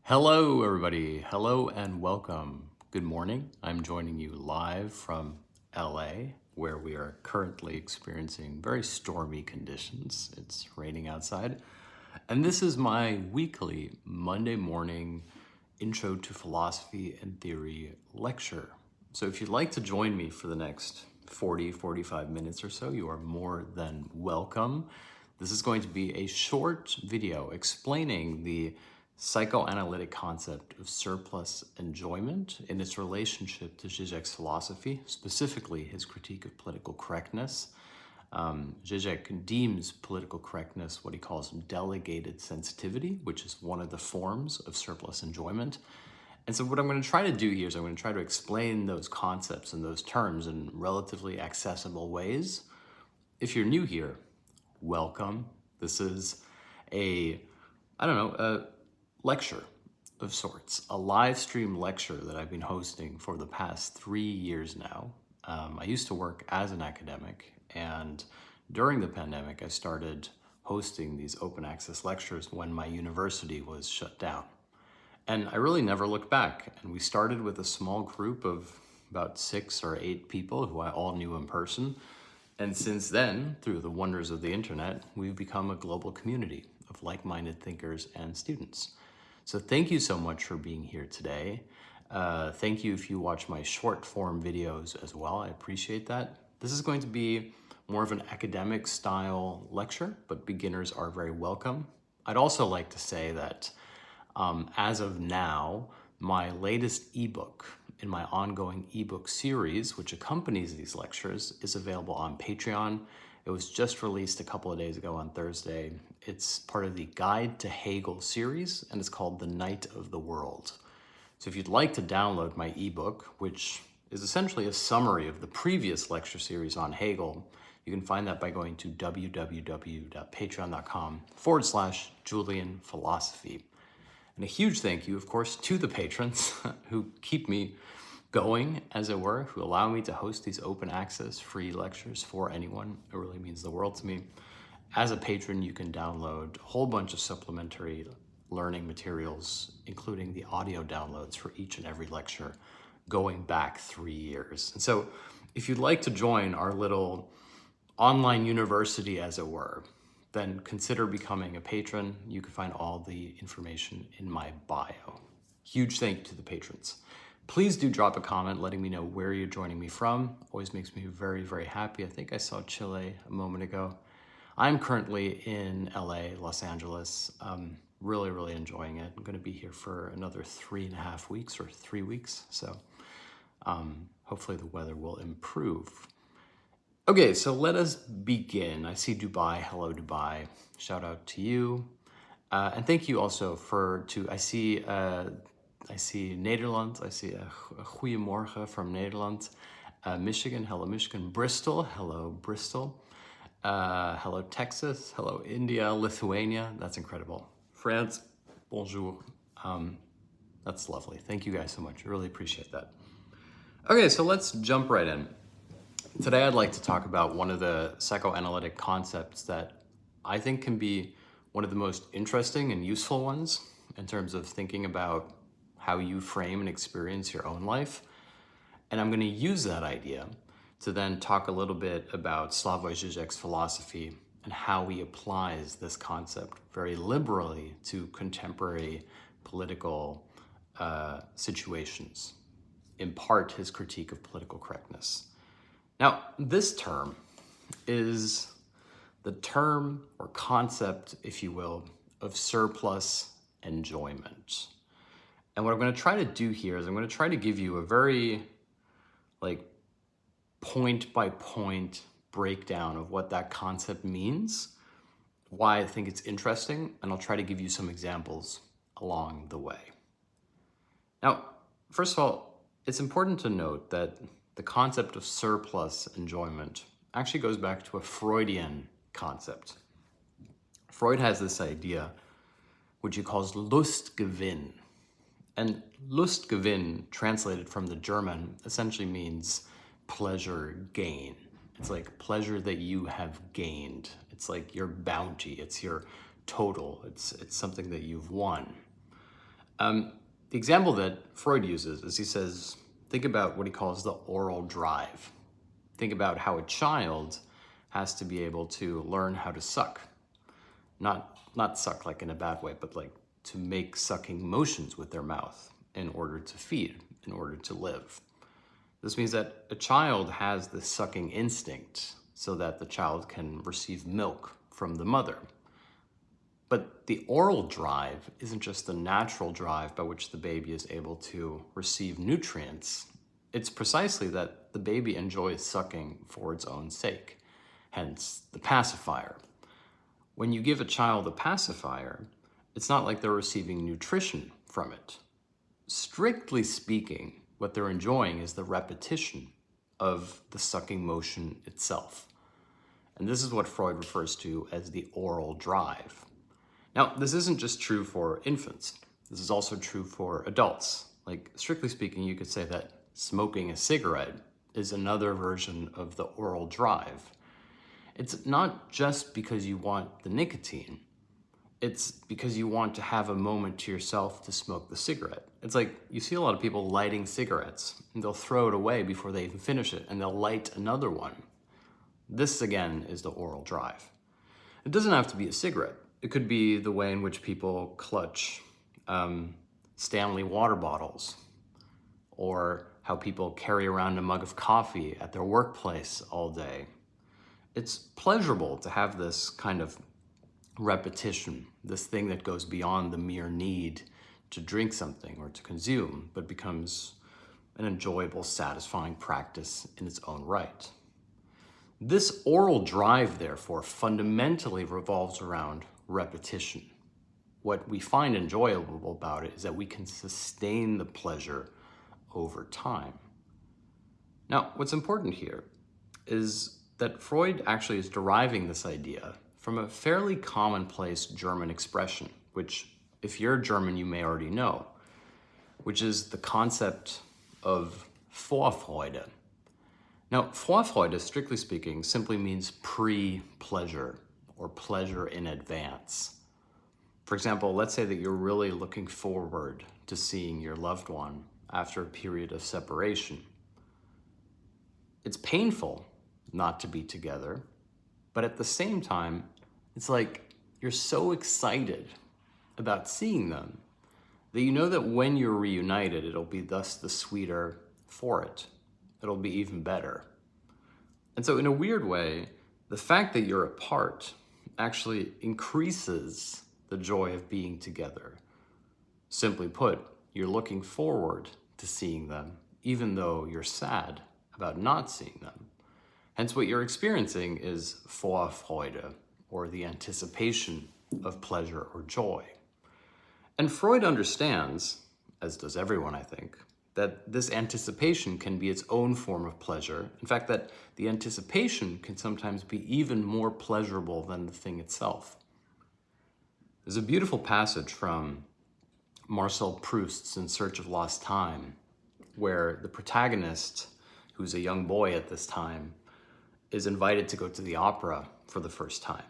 Hello, everybody. Hello and welcome. Good morning. I'm joining you live from LA, where we are currently experiencing very stormy conditions. It's raining outside. And this is my weekly Monday morning Intro to Philosophy and Theory lecture. So if you'd like to join me for the next 45 minutes or so, you are more than welcome. This is going to be a short video explaining the psychoanalytic concept of surplus enjoyment in its relationship to Žižek's philosophy, specifically his critique of political correctness. Žižek deems political correctness what he calls delegated sensitivity, which is one of the forms of surplus enjoyment. And so what I'm going to try to do here is I'm going to try to explain those concepts and those terms in relatively accessible ways. If you're new here, welcome. This is a lecture of sorts, a live stream lecture that I've been hosting for the past 3 years now. I used to work as an academic, and during the pandemic, I started hosting these open access lectures when my university was shut down. And I really never looked back. And we started with a small group of about 6 or 8 people who I all knew in person. And since then, through the wonders of the internet, we've become a global community of like-minded thinkers and students. So thank you so much for being here today. Thank you if you watch my short form videos as well. I appreciate that. This is going to be more of an academic style lecture, but beginners are very welcome. I'd also like to say that as of now, my latest ebook in my ongoing ebook series, which accompanies these lectures, is available on Patreon. It was just released a couple of days ago on Thursday. It's part of the Guide to Hegel series, and it's called The Night of the World. So if you'd like to download my ebook, which is essentially a summary of the previous lecture series on Hegel, you can find that by going to www.patreon.com/JulianPhilosophy. And a huge thank you, of course, to the patrons who keep me going, as it were, who allow me to host these open access free lectures for anyone. It really means the world to me. As a patron, you can download a whole bunch of supplementary learning materials, including the audio downloads for each and every lecture going back 3 years. And so if you'd like to join our little online university, as it were, then consider becoming a patron. You can find all the information in my bio. Huge thank you to the patrons. Please do drop a comment letting me know where you're joining me from. Always makes me very, very happy. I think I saw Chile a moment ago. I'm currently in LA, Los Angeles. Really, really enjoying it. I'm going to be here for another 3.5 weeks or 3 weeks. So hopefully the weather will improve. Okay, so let us begin. I see Dubai. Hello, Dubai. Shout out to you. And thank you also I see Nederland. I see a goeiemorgen from Nederland. Michigan, hello, Michigan. Bristol, hello, Bristol. Hello, Texas. Hello, India, Lithuania. That's incredible. France, bonjour. That's lovely. Thank you guys so much. I really appreciate that. Okay, so let's jump right in. Today, I'd like to talk about one of the psychoanalytic concepts that I think can be one of the most interesting and useful ones in terms of thinking about how you frame and experience your own life. And I'm going to use that idea to then talk a little bit about Slavoj Žižek's philosophy and how he applies this concept very liberally to contemporary political situations, in part his critique of political correctness. Now, this term is the term or concept, if you will, of surplus enjoyment. And what I'm going to try to do here is I'm going to try to give you a very point-by-point breakdown of what that concept means, why I think it's interesting, and I'll try to give you some examples along the way. Now, first of all, it's important to note that the concept of surplus enjoyment actually goes back to a Freudian concept. Freud has this idea, which he calls Lustgewinn. And Lustgewinn, translated from the German, essentially means pleasure gain. It's like pleasure that you have gained. It's like your bounty. It's your total. It's something that you've won. The example that Freud uses is he says, think about what he calls the oral drive. Think about how a child has to be able to learn how to suck. Not suck like in a bad way, but like to make sucking motions with their mouth in order to feed, in order to live. This means that a child has this sucking instinct so that the child can receive milk from the mother. But the oral drive isn't just the natural drive by which the baby is able to receive nutrients. It's precisely that the baby enjoys sucking for its own sake, hence the pacifier. When you give a child a pacifier, it's not like they're receiving nutrition from it. Strictly speaking, what they're enjoying is the repetition of the sucking motion itself. And this is what Freud refers to as the oral drive. Now, this isn't just true for infants. This is also true for adults. Like, strictly speaking, you could say that smoking a cigarette is another version of the oral drive. It's not just because you want the nicotine. It's because you want to have a moment to yourself to smoke the cigarette. It's like you see a lot of people lighting cigarettes, and they'll throw it away before they even finish it, and they'll light another one. This, again, is the oral drive. It doesn't have to be a cigarette. It could be the way in which people clutch Stanley water bottles, or how people carry around a mug of coffee at their workplace all day. It's pleasurable to have this kind of repetition, this thing that goes beyond the mere need to drink something or to consume, but becomes an enjoyable, satisfying practice in its own right. This oral drive, therefore, fundamentally revolves around repetition. What we find enjoyable about it is that we can sustain the pleasure over time. Now, what's important here is that Freud actually is deriving this idea from a fairly commonplace German expression, which, if you're German, you may already know, which is the concept of Vorfreude. Now, Vorfreude, strictly speaking, simply means pre-pleasure or pleasure in advance. For example, let's say that you're really looking forward to seeing your loved one after a period of separation. It's painful not to be together, but at the same time, it's like you're so excited about seeing them that you know that when you're reunited, it'll be thus the sweeter for it. It'll be even better. And so in a weird way, the fact that you're apart actually increases the joy of being together. Simply put, you're looking forward to seeing them, even though you're sad about not seeing them. Hence, what you're experiencing is Vorfreude, or the anticipation of pleasure or joy. And Freud understands, as does everyone, I think, that this anticipation can be its own form of pleasure. In fact, that the anticipation can sometimes be even more pleasurable than the thing itself. There's a beautiful passage from Marcel Proust's In Search of Lost Time, where the protagonist, who's a young boy at this time, is invited to go to the opera for the first time.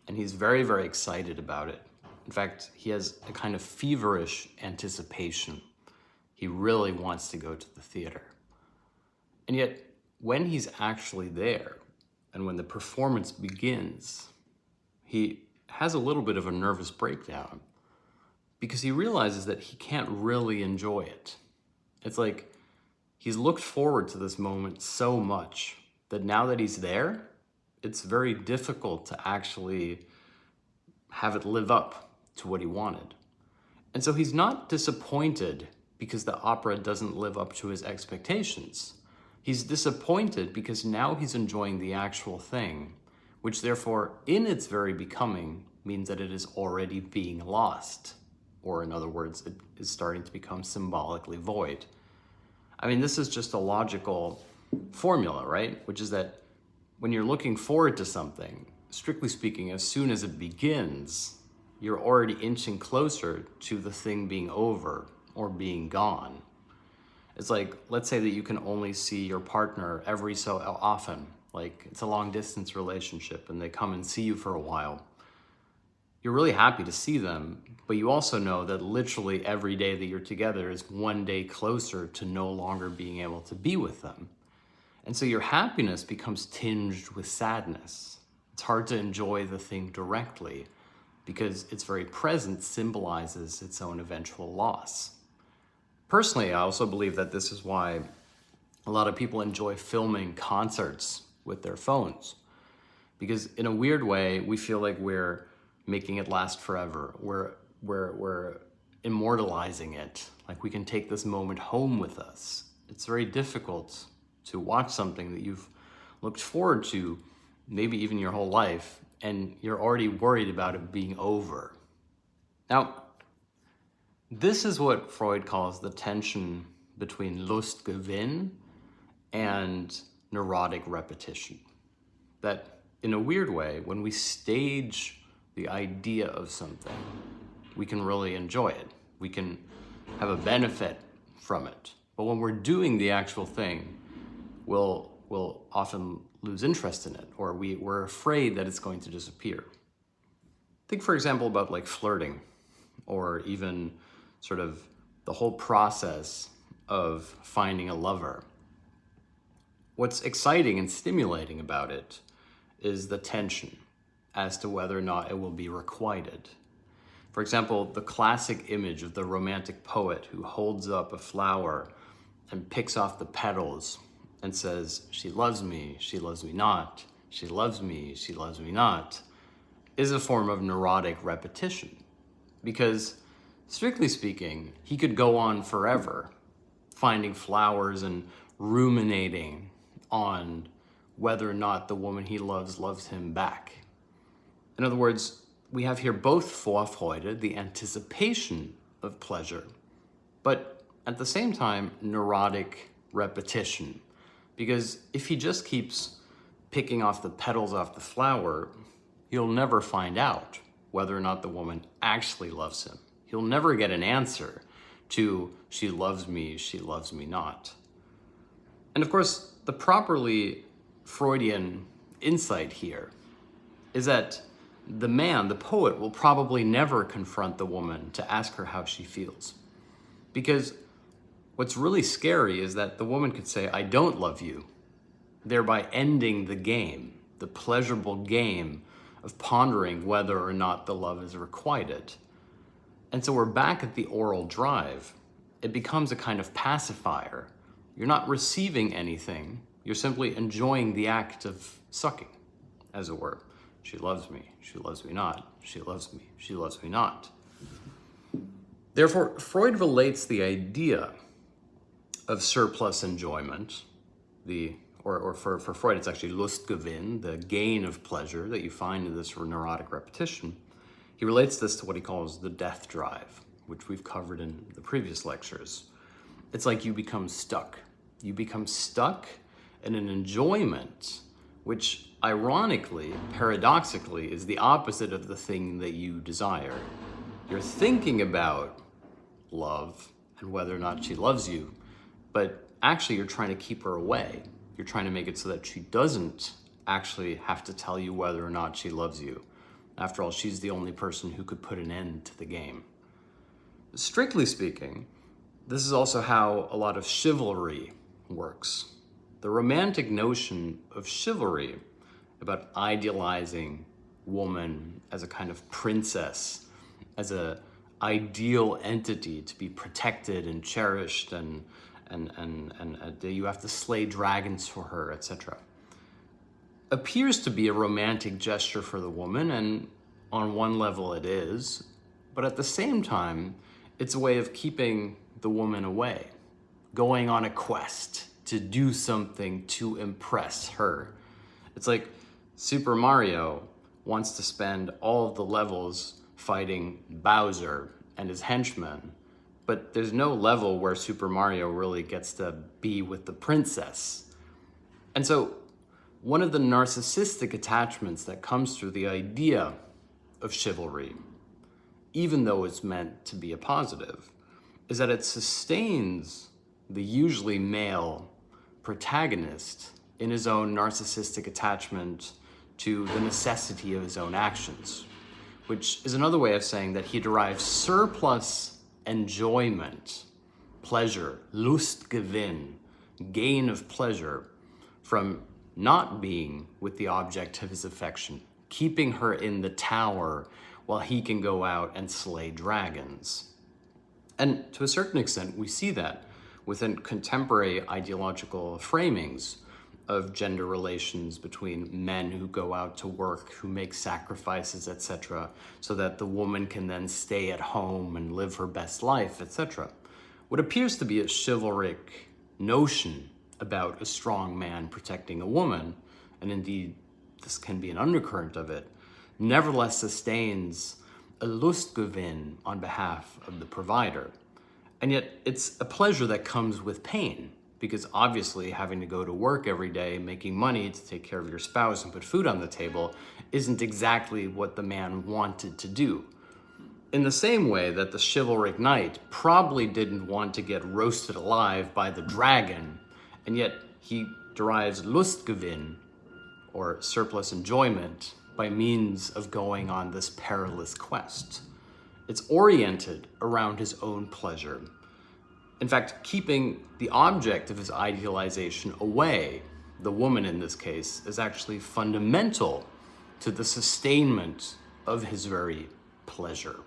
And he's very, very excited about it. In fact, he has a kind of feverish anticipation. He really wants to go to the theater. And yet, when he's actually there, and when the performance begins, he has a little bit of a nervous breakdown because he realizes that he can't really enjoy it. It's like he's looked forward to this moment so much that now that he's there, it's very difficult to actually have it live up to what he wanted. And so he's not disappointed because the opera doesn't live up to his expectations. He's disappointed because now he's enjoying the actual thing, which therefore, in its very becoming, means that it is already being lost. Or in other words, it is starting to become symbolically void. I mean, this is just a logical formula, right? Which is that when you're looking forward to something, strictly speaking, as soon as it begins, you're already inching closer to the thing being over or being gone. It's like, let's say that you can only see your partner every so often, like it's a long distance relationship and they come and see you for a while. you're really happy to see them, but you also know that literally every day that you're together is one day closer to no longer being able to be with them. And so your happiness becomes tinged with sadness. It's hard to enjoy the thing directly because its very presence symbolizes its own eventual loss. Personally, I also believe that this is why a lot of people enjoy filming concerts with their phones. Because in a weird way, we feel like we're making it last forever. We're immortalizing it. Like we can take this moment home with us. It's very difficult to watch something that you've looked forward to maybe even your whole life, and you're already worried about it being over. Now, this is what Freud calls the tension between Lustgewinn and neurotic repetition. That in a weird way, when we stage the idea of something, we can really enjoy it. We can have a benefit from it. But when we're doing the actual thing, we'll often lose interest in it, or we're afraid that it's going to disappear. Think, for example, about like flirting, or even sort of the whole process of finding a lover. What's exciting and stimulating about it is the tension as to whether or not it will be requited. For example, the classic image of the romantic poet who holds up a flower and picks off the petals and says, she loves me not, she loves me not, is a form of neurotic repetition. Because, strictly speaking, he could go on forever, finding flowers and ruminating on whether or not the woman he loves him back. In other words, we have here both Vorfreude, the anticipation of pleasure, but at the same time, neurotic repetition. Because if he just keeps picking off the petals off the flower, he'll never find out whether or not the woman actually loves him. He'll never get an answer to, she loves me not. And of course, the properly Freudian insight here is that the man, the poet, will probably never confront the woman to ask her how she feels. Because what's really scary is that the woman could say, I don't love you, thereby ending the game, the pleasurable game of pondering whether or not the love is requited. And so we're back at the oral drive. It becomes a kind of pacifier. You're not receiving anything, you're simply enjoying the act of sucking, as it were. She loves me not, she loves me not. Therefore, Freud relates the idea of surplus enjoyment, or for Freud, it's actually Lustgewinn, the gain of pleasure that you find in this neurotic repetition. He relates this to what he calls the death drive, which we've covered in the previous lectures. It's like you become stuck. You become stuck in an enjoyment which, ironically, paradoxically, is the opposite of the thing that you desire. You're thinking about love and whether or not she loves you, but actually you're trying to keep her away. You're trying to make it so that she doesn't actually have to tell you whether or not she loves you. After all, she's the only person who could put an end to the game. Strictly speaking, this is also how a lot of chivalry works. The romantic notion of chivalry, about idealizing woman as a kind of princess, as an ideal entity to be protected and cherished, and you have to slay dragons for her, etc., appears to be a romantic gesture for the woman, and on one level it is, but at the same time, it's a way of keeping the woman away, going on a quest to do something to impress her. It's like Super Mario wants to spend all of the levels fighting Bowser and his henchmen, but there's no level where Super Mario really gets to be with the princess. And so one of the narcissistic attachments that comes through the idea of chivalry, even though it's meant to be a positive, is that it sustains the usually male protagonist in his own narcissistic attachment to the necessity of his own actions, which is another way of saying that he derives surplus enjoyment, pleasure, Lustgewinn, gain of pleasure, from not being with the object of his affection, keeping her in the tower while he can go out and slay dragons. And to a certain extent, we see that within contemporary ideological framings of gender relations between men who go out to work, who make sacrifices, etc., so that the woman can then stay at home and live her best life, etc. What appears to be a chivalric notion about a strong man protecting a woman, and indeed this can be an undercurrent of it, nevertheless sustains a Lustgewinn on behalf of the provider. And yet it's a pleasure that comes with pain, because obviously having to go to work every day, making money to take care of your spouse and put food on the table isn't exactly what the man wanted to do. In the same way that the chivalric knight probably didn't want to get roasted alive by the dragon, and yet he derives Lustgewinn, or surplus enjoyment, by means of going on this perilous quest. It's oriented around his own pleasure. In fact, keeping the object of his idealization away, the woman in this case, is actually fundamental to the sustainment of his very pleasure.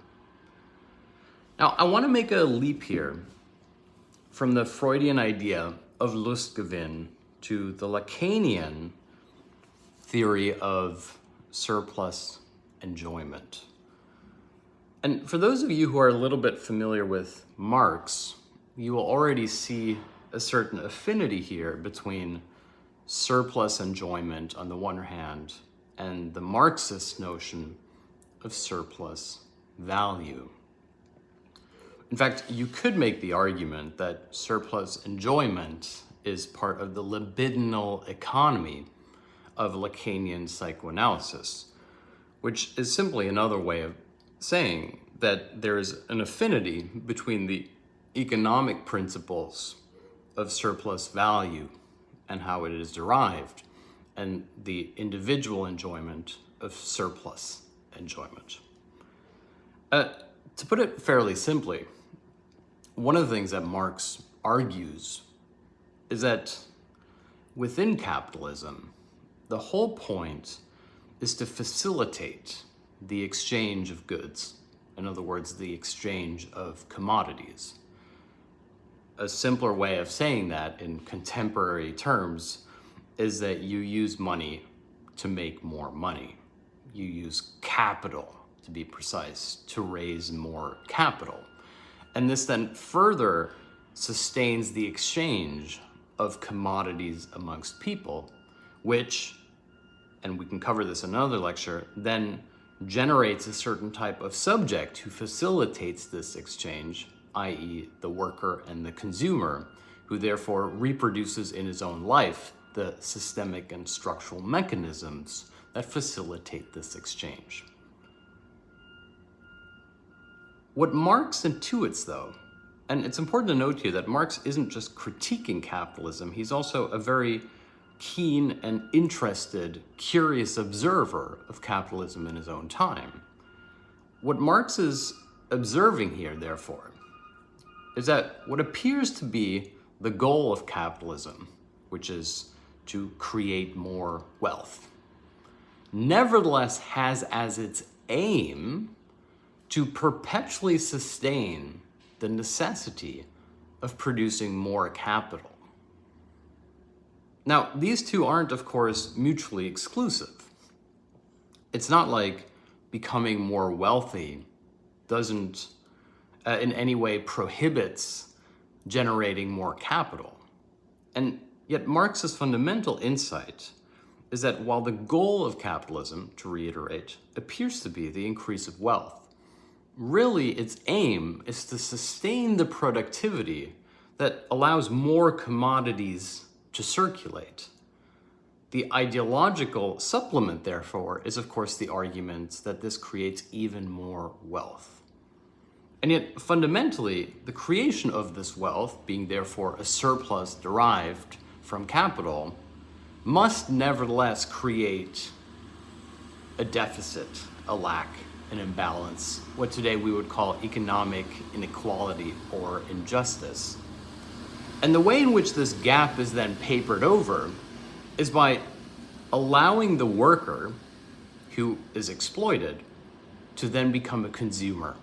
Now, I want to make a leap here from the Freudian idea of Lustgewinn to the Lacanian theory of surplus enjoyment. And for those of you who are a little bit familiar with Marx, you will already see a certain affinity here between surplus enjoyment on the one hand and the Marxist notion of surplus value. In fact, you could make the argument that surplus enjoyment is part of the libidinal economy of Lacanian psychoanalysis, which is simply another way of saying that there is an affinity between the economic principles of surplus value and how it is derived, and the individual enjoyment of surplus enjoyment. To put it fairly simply, one of the things that Marx argues is that within capitalism, the whole point is to facilitate the exchange of goods. In other words, the exchange of commodities. A simpler way of saying that in contemporary terms is that you use money to make more money. You use capital, to be precise, to raise more capital. And this then further sustains the exchange of commodities amongst people, which, and we can cover this in another lecture, then generates a certain type of subject who facilitates this exchange, i.e. the worker and the consumer, who therefore reproduces in his own life the systemic and structural mechanisms that facilitate this exchange. What Marx intuits, though, and it's important to note here that Marx isn't just critiquing capitalism, he's also a very keen and interested, curious observer of capitalism in his own time. What Marx is observing here, therefore, is that what appears to be the goal of capitalism, which is to create more wealth, nevertheless has as its aim to perpetually sustain the necessity of producing more capital. Now, these two aren't, of course, mutually exclusive. It's not like becoming more wealthy doesn't in any way prohibits generating more capital. And yet Marx's fundamental insight is that while the goal of capitalism, to reiterate, appears to be the increase of wealth, really its aim is to sustain the productivity that allows more commodities to circulate. The ideological supplement, therefore, is of course the argument that this creates even more wealth. And yet, fundamentally, the creation of this wealth, being therefore a surplus derived from capital, must nevertheless create a deficit, a lack, an imbalance, what today we would call economic inequality or injustice. And the way in which this gap is then papered over is by allowing the worker who is exploited to then become a consumer.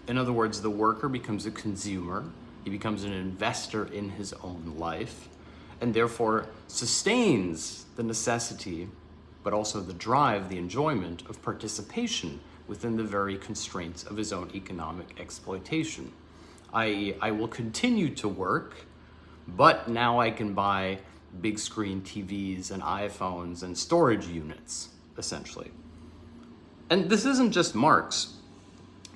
In other words, the worker becomes a consumer, he becomes an investor in his own life, and therefore sustains the necessity, but also the drive, the enjoyment of participation within the very constraints of his own economic exploitation. I.e., I will continue to work, but now I can buy big screen TVs and iPhones and storage units, essentially. And this isn't just Marx.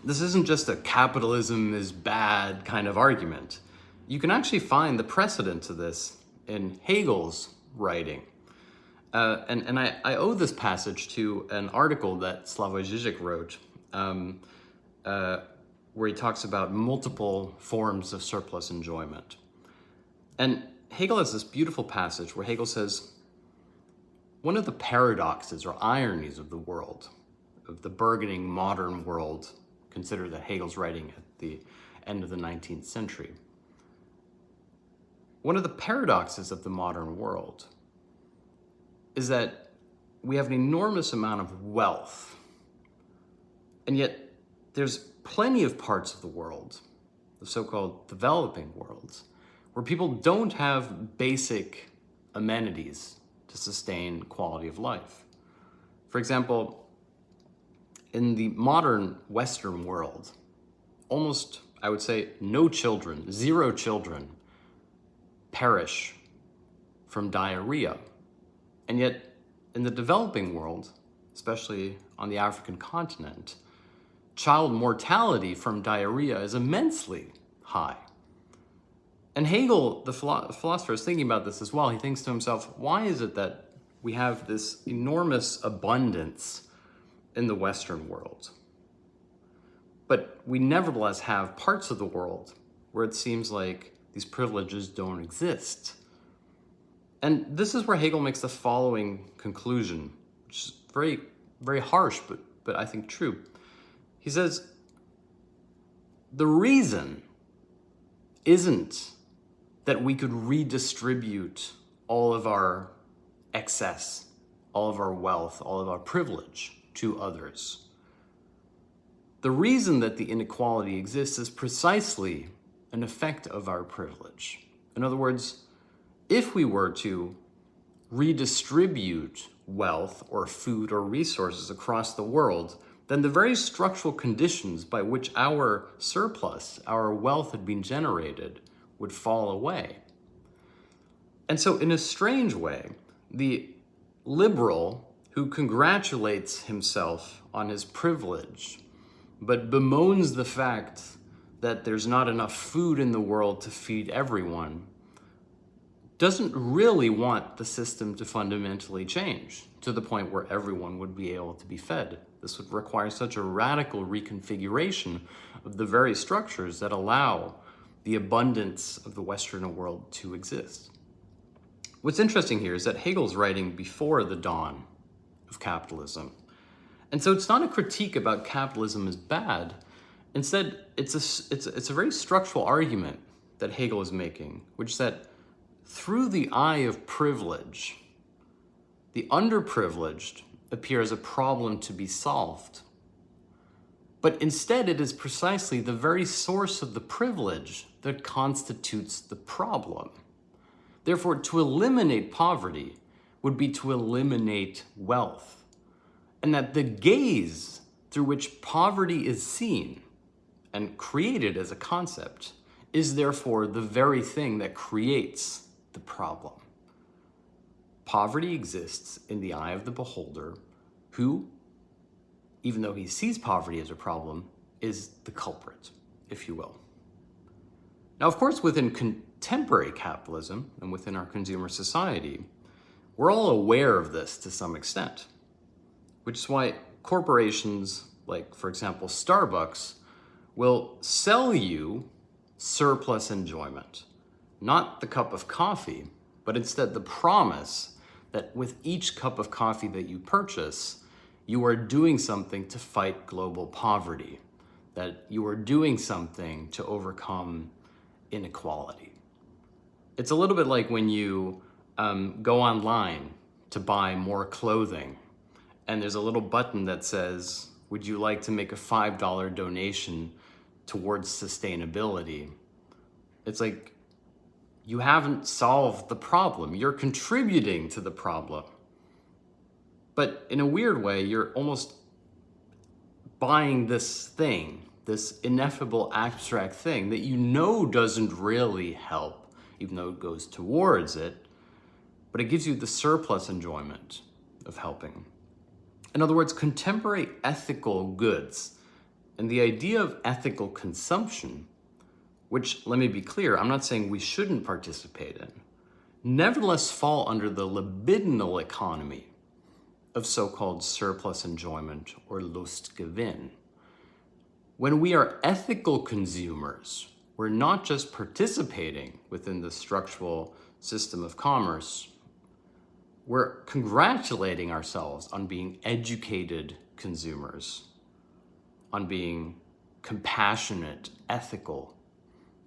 This isn't just a capitalism is bad kind of argument. You can actually find the precedent to this in Hegel's writing. And I owe this passage to an article that Slavoj Žižek wrote, where he talks about multiple forms of surplus enjoyment. And Hegel has this beautiful passage where Hegel says, one of the paradoxes or ironies of the world, of the burgeoning modern world, consider that Hegel's writing at the end of the 19th century. One of the paradoxes of the modern world is that we have an enormous amount of wealth, and yet there's plenty of parts of the world, the so-called developing worlds, where people don't have basic amenities to sustain quality of life. For example, in the modern Western world, almost, I would say, no children, 0 children, perish from diarrhea. And yet, in the developing world, especially on the African continent, child mortality from diarrhea is immensely high. And Hegel, the philosopher, is thinking about this as well. He thinks to himself, why is it that we have this enormous abundance in the Western world, but we nevertheless have parts of the world where it seems like these privileges don't exist? And this is where Hegel makes the following conclusion, which is very, very harsh, but I think true. He says, the reason isn't that we could redistribute all of our excess, all of our wealth, all of our privilege to others. The reason that the inequality exists is precisely an effect of our privilege. In other words, if we were to redistribute wealth or food or resources across the world, then the very structural conditions by which our surplus, our wealth had been generated would fall away. And so in a strange way, the liberal who congratulates himself on his privilege, but bemoans the fact that there's not enough food in the world to feed everyone, doesn't really want the system to fundamentally change to the point where everyone would be able to be fed. This would require such a radical reconfiguration of the very structures that allow the abundance of the Western world to exist. What's interesting here is that Hegel's writing before the dawn of capitalism. And so it's not a critique about capitalism as bad. Instead, it's a very structural argument that Hegel is making, which is that through the eye of privilege, the underprivileged appear as a problem to be solved. But instead, it is precisely the very source of the privilege that constitutes the problem. Therefore, to eliminate poverty would be to eliminate wealth. And that the gaze through which poverty is seen and created as a concept is therefore the very thing that creates the problem. Poverty exists in the eye of the beholder who, even though he sees poverty as a problem, is the culprit, if you will. Now, of course, within contemporary capitalism and within our consumer society, we're all aware of this to some extent, which is why corporations like, for example, Starbucks, will sell you surplus enjoyment, not the cup of coffee, but instead the promise that with each cup of coffee that you purchase, you are doing something to fight global poverty, that you are doing something to overcome inequality. It's a little bit like when you go online to buy more clothing, and there's a little button that says, would you like to make a $5 donation towards sustainability? It's like, you haven't solved the problem. You're contributing to the problem. But in a weird way, you're almost buying this thing, this ineffable abstract thing that you know doesn't really help, even though it goes towards it, but it gives you the surplus enjoyment of helping. In other words, contemporary ethical goods and the idea of ethical consumption, which, let me be clear, I'm not saying we shouldn't participate in, nevertheless fall under the libidinal economy of so-called surplus enjoyment or Lustgewinn. When we are ethical consumers, we're not just participating within the structural system of commerce, we're congratulating ourselves on being educated consumers, on being compassionate, ethical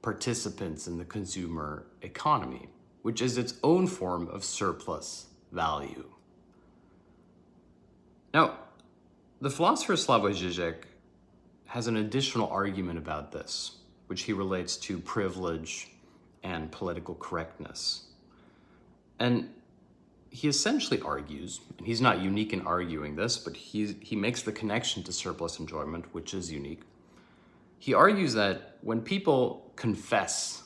participants in the consumer economy, which is its own form of surplus value. Now, the philosopher Slavoj Žižek has an additional argument about this, which he relates to privilege and political correctness. And he essentially argues, and he's not unique in arguing this, but he makes the connection to surplus enjoyment, which is unique. He argues that when people confess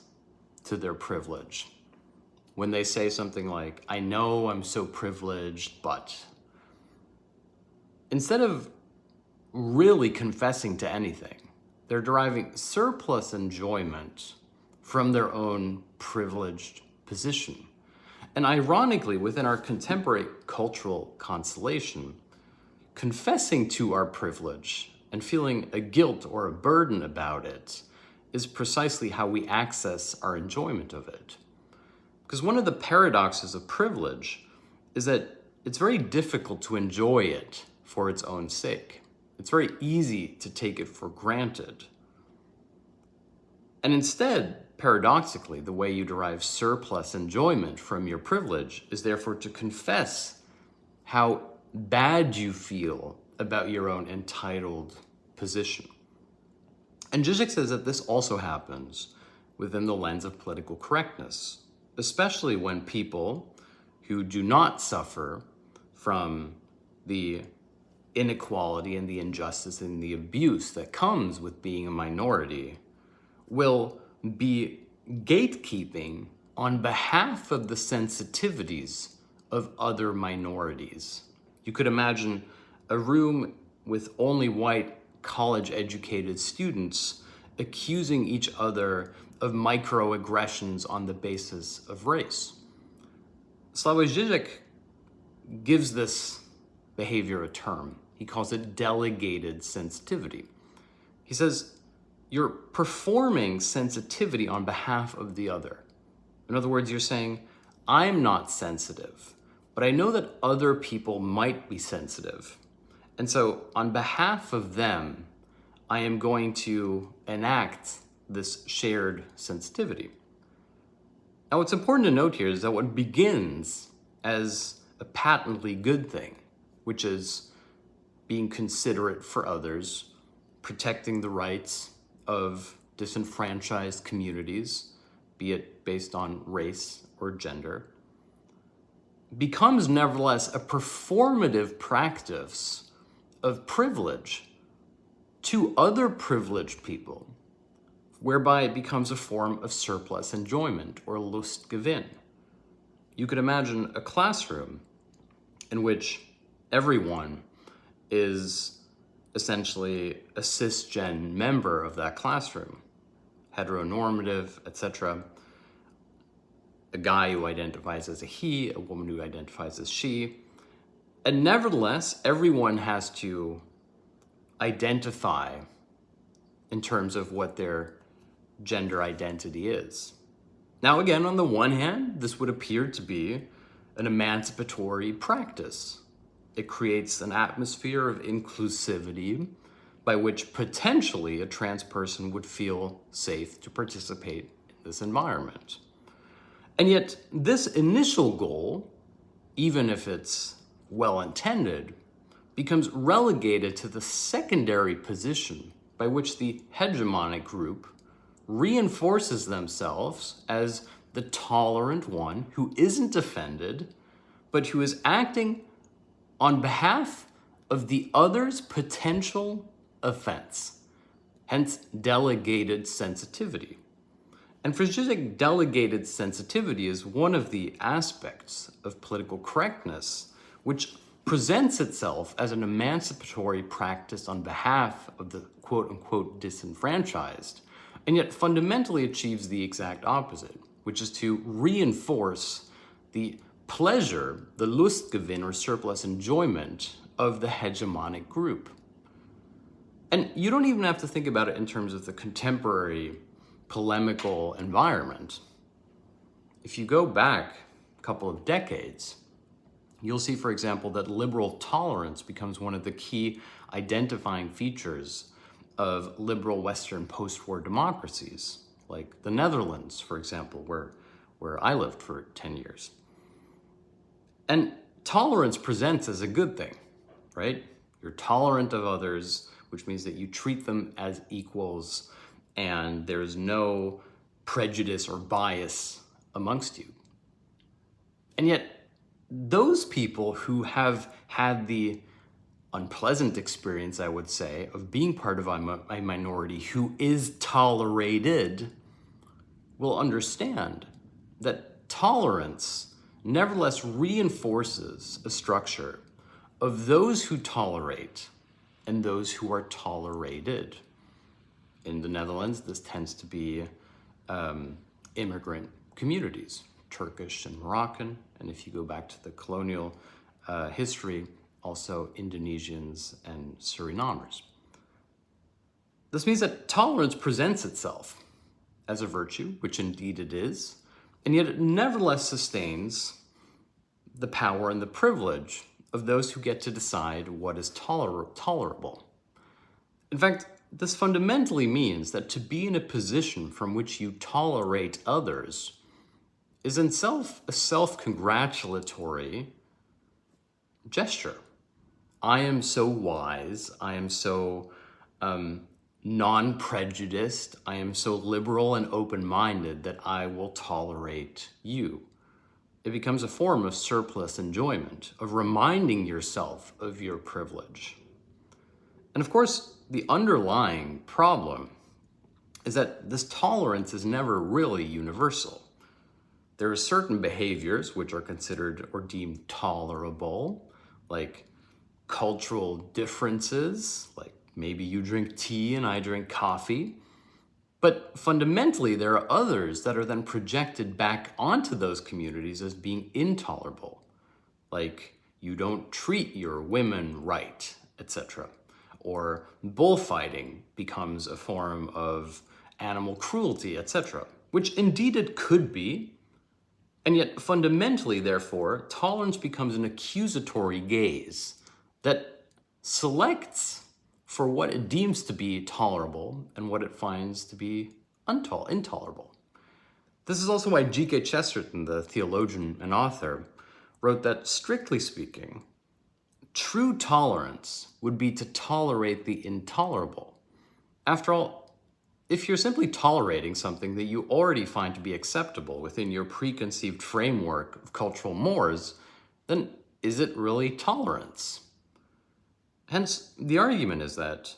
to their privilege, when they say something like, I know I'm so privileged, but, instead of really confessing to anything, they're deriving surplus enjoyment from their own privileged position. And ironically, within our contemporary cultural constellation, confessing to our privilege and feeling a guilt or a burden about it is precisely how we access our enjoyment of it. Because one of the paradoxes of privilege is that it's very difficult to enjoy it for its own sake. It's very easy to take it for granted. And instead, paradoxically, the way you derive surplus enjoyment from your privilege is therefore to confess how bad you feel about your own entitled position. And Žižek says that this also happens within the lens of political correctness, especially when people who do not suffer from the inequality and the injustice and the abuse that comes with being a minority will be gatekeeping on behalf of the sensitivities of other minorities. You could imagine a room with only white college-educated students accusing each other of microaggressions on the basis of race. Slavoj Žižek gives this behavior a term. He calls it delegated sensitivity. He says, you're performing sensitivity on behalf of the other. In other words, you're saying, I'm not sensitive, but I know that other people might be sensitive. And so on behalf of them, I am going to enact this shared sensitivity. Now, what's important to note here is that what begins as a patently good thing, which is being considerate for others, protecting the rights of disenfranchised communities, be it based on race or gender, becomes nevertheless a performative practice of privilege to other privileged people, whereby it becomes a form of surplus enjoyment or Lustgewinn. You could imagine a classroom in which everyone is essentially a cisgen member of that classroom, heteronormative, etc. A guy who identifies as a he, a woman who identifies as she. And nevertheless, everyone has to identify in terms of what their gender identity is. Now, again, on the one hand, this would appear to be an emancipatory practice. It creates an atmosphere of inclusivity by which potentially a trans person would feel safe to participate in this environment. And yet, this initial goal, even if it's well-intended, becomes relegated to the secondary position by which the hegemonic group reinforces themselves as the tolerant one who isn't offended, but who is acting on behalf of the other's potential offense, hence delegated sensitivity. And for Žižek, delegated sensitivity is one of the aspects of political correctness, which presents itself as an emancipatory practice on behalf of the quote-unquote disenfranchised, and yet fundamentally achieves the exact opposite, which is to reinforce the pleasure, the Lustgewinn or surplus enjoyment of the hegemonic group. And you don't even have to think about it in terms of the contemporary polemical environment. If you go back a couple of decades, you'll see, for example, that liberal tolerance becomes one of the key identifying features of liberal Western post-war democracies, like the Netherlands, for example, where I lived for 10 years. And tolerance presents as a good thing, right? You're tolerant of others, which means that you treat them as equals and there's no prejudice or bias amongst you. And yet, those people who have had the unpleasant experience, I would say, of being part of a minority who is tolerated will understand that tolerance nevertheless reinforces a structure of those who tolerate and those who are tolerated. In the Netherlands, this tends to be immigrant communities, Turkish and Moroccan, and if you go back to the colonial history, also Indonesians and Surinamers. This means that tolerance presents itself as a virtue, which indeed it is, and yet it nevertheless sustains the power and the privilege of those who get to decide what is tolerable. In fact, this fundamentally means that to be in a position from which you tolerate others is in itself a self-congratulatory gesture. I am so wise, I am so non-prejudiced, I am so liberal and open-minded that I will tolerate you. It becomes a form of surplus enjoyment, of reminding yourself of your privilege. And of course, the underlying problem is that this tolerance is never really universal. There are certain behaviors which are considered or deemed tolerable, like cultural differences, like maybe you drink tea and I drink coffee. But fundamentally, there are others that are then projected back onto those communities as being intolerable, like you don't treat your women right, etc. Or bullfighting becomes a form of animal cruelty, etc., which indeed it could be. And yet fundamentally, therefore, tolerance becomes an accusatory gaze that selects for what it deems to be tolerable and what it finds to be intolerable. This is also why G.K. Chesterton, the theologian and author, wrote that, strictly speaking, true tolerance would be to tolerate the intolerable. After all, if you're simply tolerating something that you already find to be acceptable within your preconceived framework of cultural mores, then is it really tolerance? Hence, the argument is that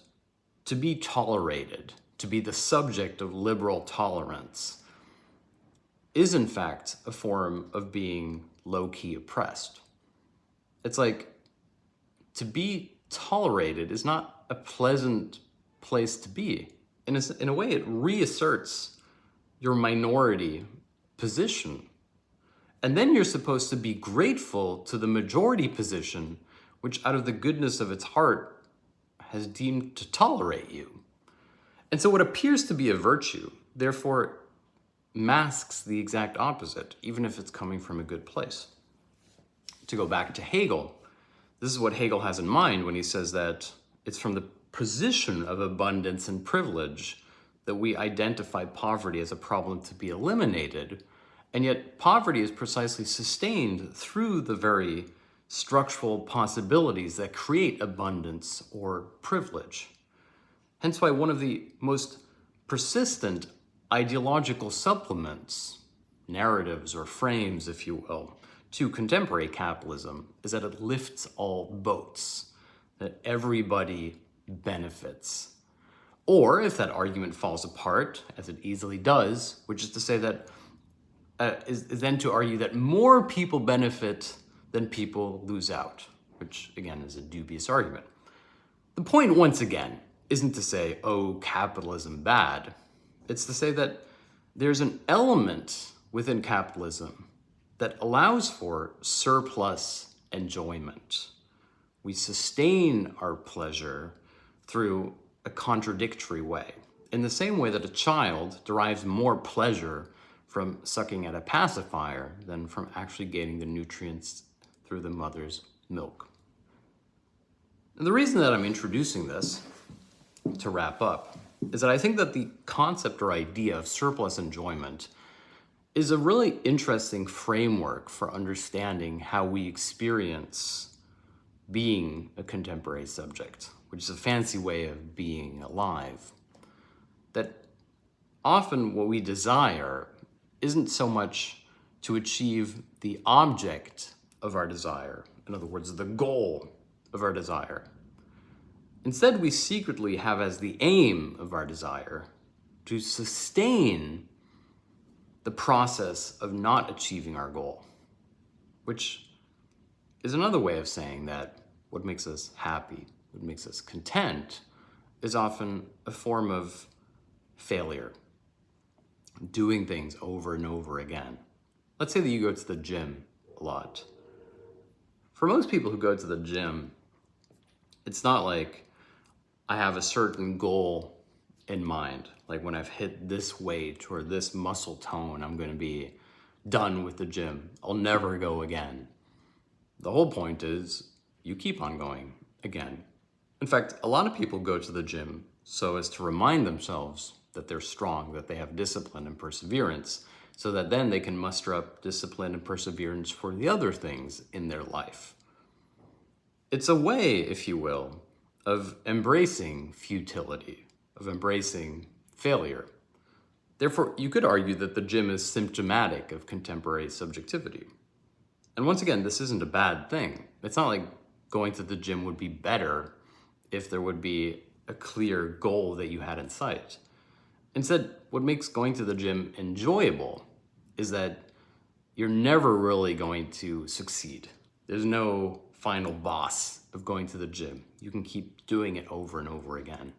to be tolerated, to be the subject of liberal tolerance, is in fact a form of being low-key oppressed. It's like, to be tolerated is not a pleasant place to be. In a way, it reasserts your minority position. And then you're supposed to be grateful to the majority position, which out of the goodness of its heart has deemed to tolerate you. And so what appears to be a virtue, therefore, masks the exact opposite, even if it's coming from a good place. To go back to Hegel, This is what Hegel has in mind when he says that it's from the position of abundance and privilege that we identify poverty as a problem to be eliminated, and yet poverty is precisely sustained through the very structural possibilities that create abundance or privilege. Hence why one of the most persistent ideological supplements, narratives or frames, if you will, to contemporary capitalism is that it lifts all boats, that everybody benefits. Or if that argument falls apart, as it easily does, which is to say that is then to argue that more people benefit than people lose out, which again is a dubious argument. The point, once again, isn't to say, oh, capitalism bad. It's to say that there's an element within capitalism that allows for surplus enjoyment. We sustain our pleasure through a contradictory way, in the same way that a child derives more pleasure from sucking at a pacifier than from actually getting the nutrients through the mother's milk. And the reason that I'm introducing this, to wrap up, is that I think that the concept or idea of surplus enjoyment is a really interesting framework for understanding how we experience being a contemporary subject, which is a fancy way of being alive. That often what we desire isn't so much to achieve the object of our desire, in other words, the goal of our desire. Instead, we secretly have as the aim of our desire to sustain the process of not achieving our goal, which is another way of saying that what makes us happy, what makes us content, is often a form of failure, doing things over and over again. Let's say that you go to the gym a lot. For most people who go to the gym, it's not like I have a certain goal in mind. Like when I've hit this weight or this muscle tone, I'm going to be done with the gym. I'll never go again. The whole point is you keep on going again. In fact, a lot of people go to the gym so as to remind themselves that they're strong, that they have discipline and perseverance, so that then they can muster up discipline and perseverance for the other things in their life. It's a way, if you will, of embracing futility, of embracing failure. Therefore, you could argue that the gym is symptomatic of contemporary subjectivity. And once again, this isn't a bad thing. It's not like going to the gym would be better if there would be a clear goal that you had in sight. Instead, what makes going to the gym enjoyable is that you're never really going to succeed. There's no final boss of going to the gym. You can keep doing it over and over again.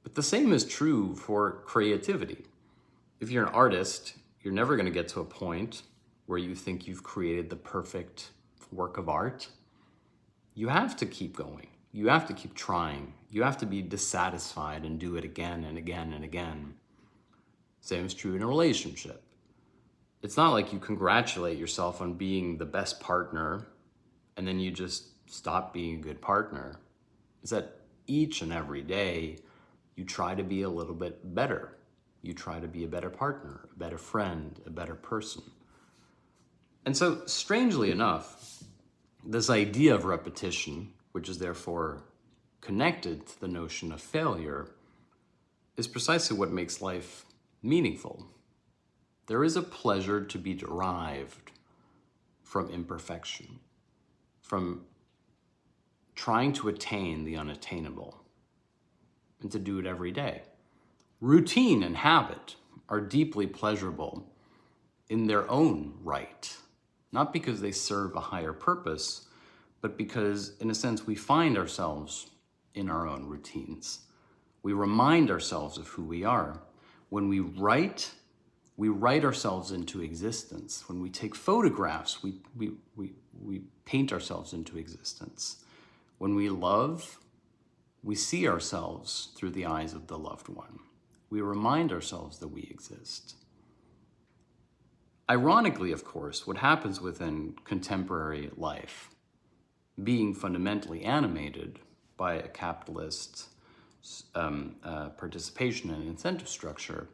But the same is true for creativity. If you're an artist, you're never going to get to a point where you think you've created the perfect work of art. You have to keep going. You have to keep trying. You have to be dissatisfied and do it again and again and again. Same is true in a relationship. It's not like you congratulate yourself on being the best partner and then you just stop being a good partner. It's that each and every day you try to be a little bit better. You try to be a better partner, a better friend, a better person. And so, strangely enough, this idea of repetition, which is therefore connected to the notion of failure, is precisely what makes life meaningful. There is a pleasure to be derived from imperfection, from trying to attain the unattainable, and to do it every day. Routine and habit are deeply pleasurable in their own right, not because they serve a higher purpose, but because, in a sense, we find ourselves in our own routines. We remind ourselves of who we are. When we write ourselves into existence. When we take photographs, we paint ourselves into existence. When we love, we see ourselves through the eyes of the loved one. We remind ourselves that we exist. Ironically, of course, what happens within contemporary life being fundamentally animated by a capitalist participation and incentive structure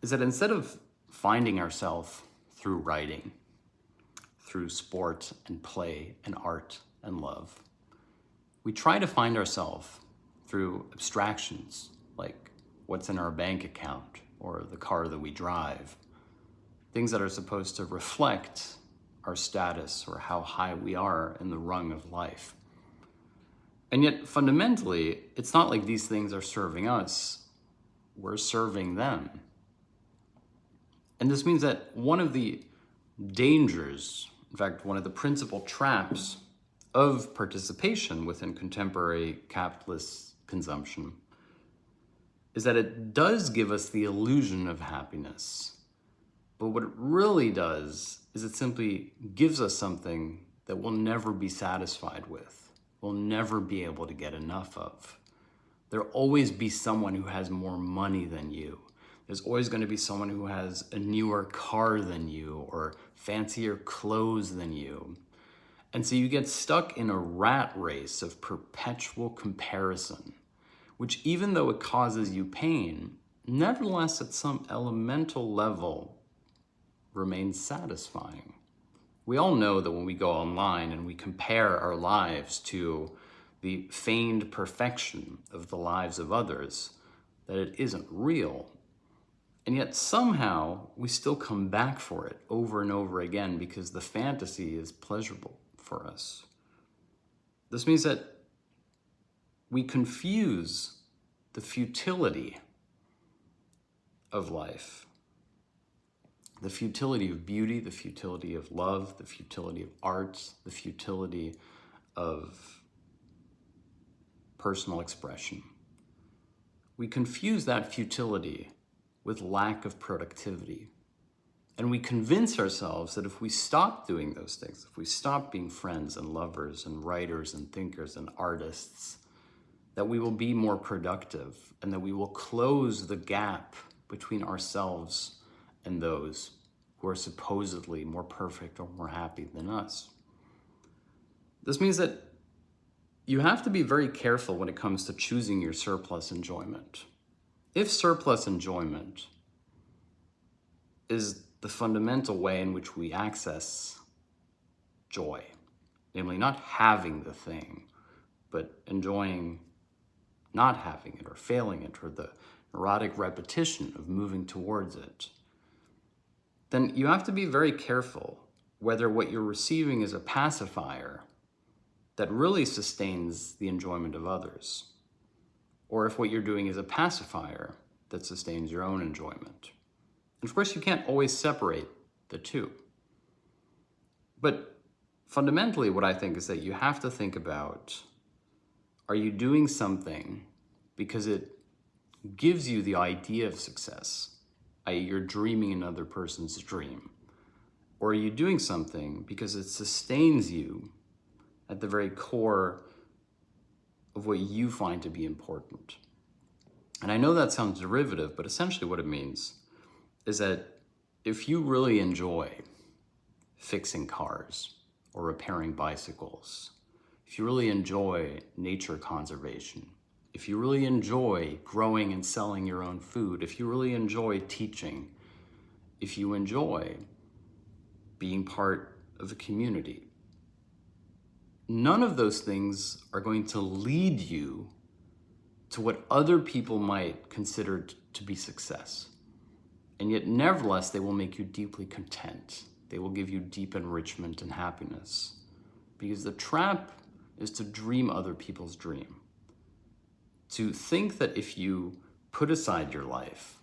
is that instead of finding ourselves through writing, through sport and play and art and love, we try to find ourselves through abstractions like what's in our bank account or the car that we drive, things that are supposed to reflect our status or how high we are in the rung of life. And yet, fundamentally, it's not like these things are serving us, we're serving them. And this means that one of the dangers, in fact, one of the principal traps of participation within contemporary capitalist consumption is that it does give us the illusion of happiness. But what it really does is it simply gives us something that we'll never be satisfied with, we'll never be able to get enough of. There'll always be someone who has more money than you. There's always going to be someone who has a newer car than you or fancier clothes than you. And so you get stuck in a rat race of perpetual comparison, which even though it causes you pain, nevertheless at some elemental level remains satisfying. We all know that when we go online and we compare our lives to the feigned perfection of the lives of others, that it isn't real. And yet somehow we still come back for it over and over again because the fantasy is pleasurable for us. This means that we confuse the futility of life, the futility of beauty, the futility of love, the futility of art, the futility of personal expression. We confuse that futility with lack of productivity. And we convince ourselves that if we stop doing those things, if we stop being friends and lovers and writers and thinkers and artists, that we will be more productive and that we will close the gap between ourselves and those who are supposedly more perfect or more happy than us. This means that you have to be very careful when it comes to choosing your surplus enjoyment. If surplus enjoyment is the fundamental way in which we access joy, namely not having the thing, but enjoying not having it or failing it or the neurotic repetition of moving towards it, then you have to be very careful whether what you're receiving is a pacifier that really sustains the enjoyment of others, or if what you're doing is a pacifier that sustains your own enjoyment. And of course, you can't always separate the two. But fundamentally, what I think is that you have to think about, are you doing something because it gives you the idea of success, i.e. you're dreaming another person's dream? Or are you doing something because it sustains you at the very core of what you find to be important? And I know that sounds derivative, but essentially what it means is that if you really enjoy fixing cars or repairing bicycles, if you really enjoy nature conservation, if you really enjoy growing and selling your own food, if you really enjoy teaching, if you enjoy being part of a community, none of those things are going to lead you to what other people might consider to be success. And yet, nevertheless, they will make you deeply content. They will give you deep enrichment and happiness. Because the trap is to dream other people's dream. To think that if you put aside your life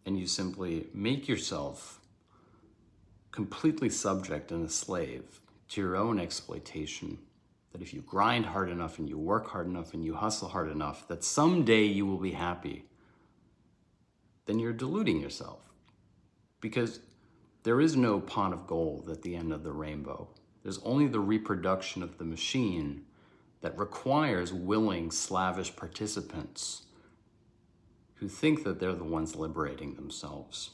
and you simply make yourself completely subject and a slave to your own exploitation, that if you grind hard enough and you work hard enough and you hustle hard enough, that someday you will be happy, then you're deluding yourself. Because there is no pot of gold at the end of the rainbow. There's only the reproduction of the machine that requires willing, slavish participants who think that they're the ones liberating themselves.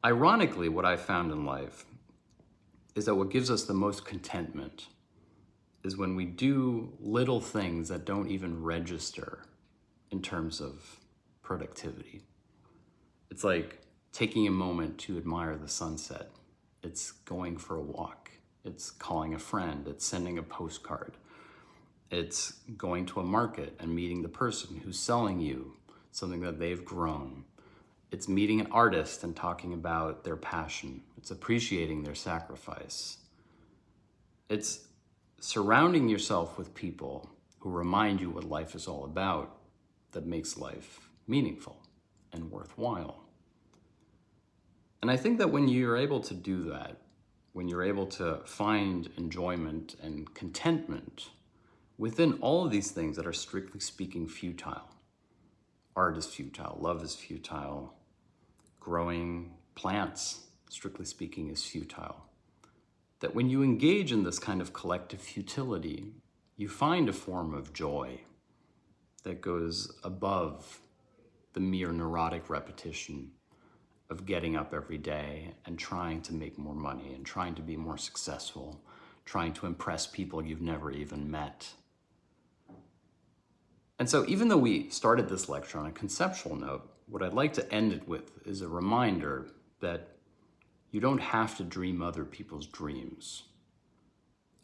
Ironically, what I found in life is that what gives us the most contentment is when we do little things that don't even register in terms of productivity. It's like taking a moment to admire the sunset. It's going for a walk. It's calling a friend. It's sending a postcard. It's going to a market and meeting the person who's selling you something that they've grown. It's meeting an artist and talking about their passion. It's appreciating their sacrifice. It's surrounding yourself with people who remind you what life is all about that makes life meaningful and worthwhile. And I think that when you're able to do that, when you're able to find enjoyment and contentment within all of these things that are strictly speaking futile, art is futile, love is futile, growing plants, strictly speaking, is futile, that when you engage in this kind of collective futility, you find a form of joy that goes above the mere neurotic repetition of getting up every day and trying to make more money and trying to be more successful, trying to impress people you've never even met. And so even though we started this lecture on a conceptual note, what I'd like to end it with is a reminder that you don't have to dream other people's dreams.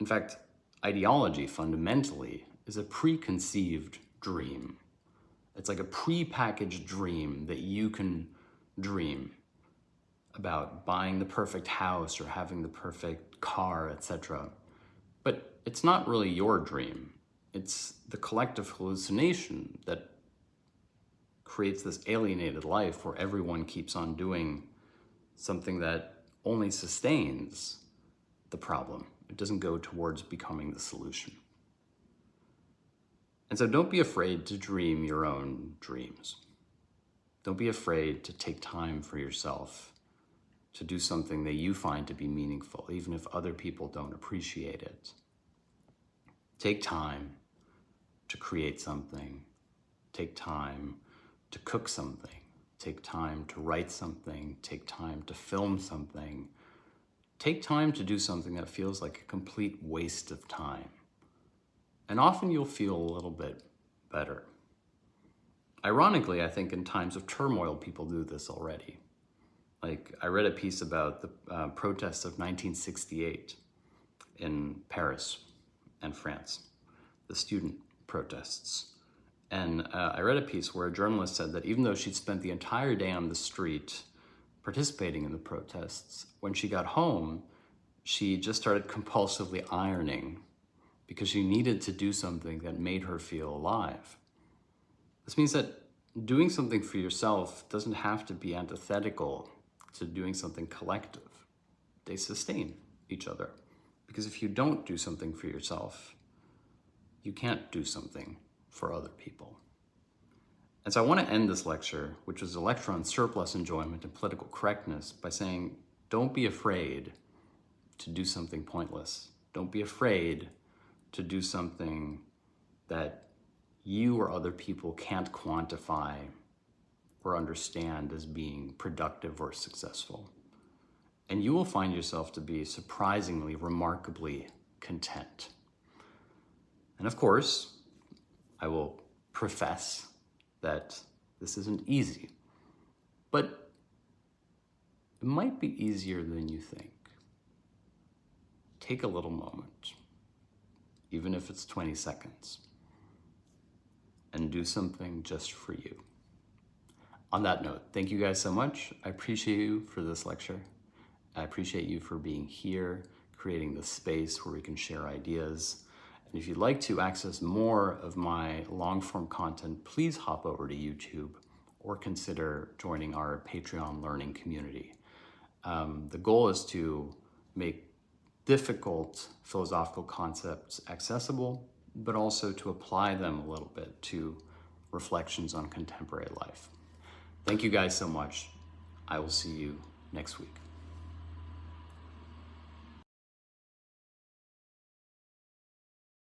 In fact, ideology fundamentally is a preconceived dream. It's like a prepackaged dream that you can dream about buying the perfect house or having the perfect car, etc. But it's not really your dream. It's the collective hallucination that creates this alienated life where everyone keeps on doing something that only sustains the problem. It doesn't go towards becoming the solution. And so don't be afraid to dream your own dreams. Don't be afraid to take time for yourself to do something that you find to be meaningful, even if other people don't appreciate it. Take time to create something. Take time to cook something. Take time to write something. Take time to film something. Take time to do something that feels like a complete waste of time. And often you'll feel a little bit better. Ironically, I think in times of turmoil, people do this already. Like, I read a piece about the protests of 1968 in Paris and France, the student protests. And I read a piece where a journalist said that even though she'd spent the entire day on the street participating in the protests, when she got home, she just started compulsively ironing because she needed to do something that made her feel alive. This means that doing something for yourself doesn't have to be antithetical to doing something collective. They sustain each other. Because if you don't do something for yourself, you can't do something for other people. And so I want to end this lecture, which is a lecture on surplus enjoyment and political correctness, by saying, don't be afraid to do something pointless. Don't be afraid to do something that you or other people can't quantify or understand as being productive or successful. And you will find yourself to be surprisingly, remarkably content. And of course, I will profess that this isn't easy, but it might be easier than you think. Take a little moment, even if it's 20 seconds, and do something just for you. On that note, thank you guys so much. I appreciate you for this lecture. I appreciate you for being here, creating this space where we can share ideas. And if you'd like to access more of my long-form content, please hop over to YouTube or consider joining our Patreon learning community. The goal is to make difficult philosophical concepts accessible, but also to apply them a little bit to reflections on contemporary life. Thank you guys so much. I will see you next week.